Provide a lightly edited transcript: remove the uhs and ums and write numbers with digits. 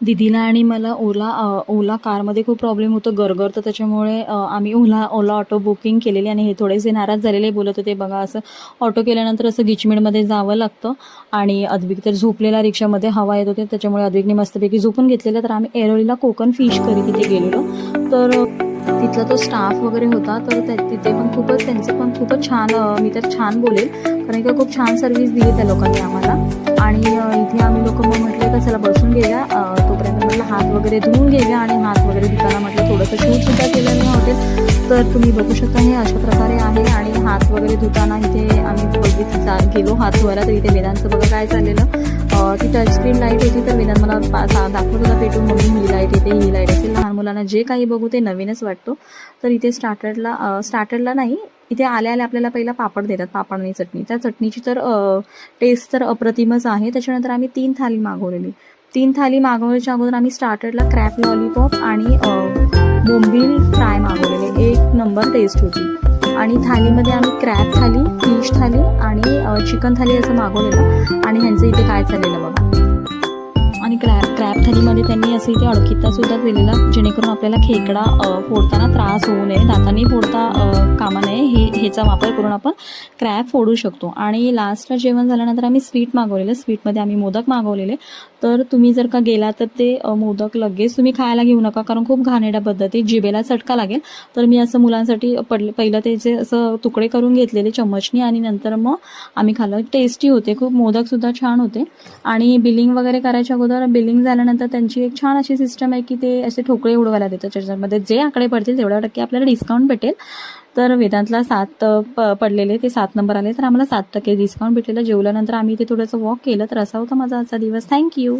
दीदीला आणि मला ओला कारमध्ये खूप प्रॉब्लेम होतो, गरगरतं. त्याच्यामुळे आम्ही ओला ऑटो बुकिंग केलेली आणि हे थोडेसे नाराज झालेले, बोलत होते बघा असं ऑटो केल्यानंतर असं गिचमिडमध्ये जावं लागतं. आणि अद्विक तर झोपलेला रिक्षामध्ये, हवा येत होते त्याच्यामुळे अद्विकने मस्तपैकी झोपून घेतलेलं. तर आम्ही ऐरोलीला कोकण फिश करी तिथे गेलेलो. तर तिथला तो स्टाफ वगैरे होता, तर तिथे पण त्यांचं पण खूपच छान, मी तर छान बोलेल, कारण का खूप छान सर्व्हिस दिली त्या लोकांनी आम्हाला. आणि इथे आम्ही लोक मग म्हटलं का चला बसून घेऊया, तोपर्यंत म्हटलं हात वगैरे धुवून घेऊया. आणि हात वगैरे धुताना म्हटलं थोडंसं शूटसुद्धा केलं मी हॉटेल. तर तुम्ही बघू शकता हे अशा प्रकारे आहे. आणि हात वगैरे धुताना इथे आम्ही गेलो हात धुवायला, तर इथे वेदांतचं बघा काय चाललेलं. ती टचस्क्रीन लाईट होती, तर वेदांत मला दाखवत होता पेटून, मम्मी ही लाईट येते, ही लाईट असेल. लहान मुलांना जे काही बघू ते नवीनच वाटतो. तर इथे स्टार्टरला नाही, इथे आल्या आपल्याला पहिला पापड देतात, पापड आणि चटणी. त्या चटणीची तर टेस्ट तर अप्रतिमच आहे. त्याच्यानंतर आम्ही 3 थाली मागवलेली. 3 थाली मागवण्याच्या अगोदर आम्ही स्टार्टरला क्रॅप लॉलीपॉप आणि बोंबील फ्राय मागवलेले. 1 नंबर टेस्ट होती. आणि थालीमध्ये आम्ही क्रॅप थाली, फिश थाली आणि चिकन थाली असं मागवलेलं. आणि ह्यांचं इथे काय चाललेलं बघा. आणि क्रॅप थालीमध्ये त्यांनी असं इथे अडकित्तासुद्धा दिलेला, जेणेकरून आपल्याला खेकडा फोडताना त्रास होऊ नये, दातांनी फोडता कामा नये, ह्याचा वापर करून आपण क्रॅप फोडू शकतो. आणि लास्टला जेवण झाल्यानंतर आम्ही स्वीट मागवलेलं. स्वीटमध्ये आम्ही मोदक मागवलेले. तर तुम्ही जर का गेला तर ते मोदक लगेच तुम्ही खायला घेऊ नका, कारण खूप घाणेरड्या पद्धती, जिभेला चटका लागेल. तर मी असं मुलांसाठी पहिलं त्याचे असं तुकडे करून घेतलेले चम्मचनी, आणि नंतर मग आम्ही खाल्लं. टेस्टी होते खूप, मोदकसुद्धा छान होते. आणि बिलिंग वगैरे करायच्या अगोदर, बिलिंग झाल्यानंतर त्यांची एक छान अशी सिस्टम आहे की ते असे ठोकळे उडवायला देतात, त्याच्यामध्ये जे आकडे पडतील तेवढ्या टक्के आपल्याला डिस्काउंट भेटेल. तर वेदांतला 7 पडलेले, ते 7 नंबर आले, तर आम्हाला 7% डिस्काउंट भेटलेलं. जेवल्यानंतर आम्ही इथे थोडंसं वॉक केलं. तर असा होता माझा आजचा दिवस. थँक्यू.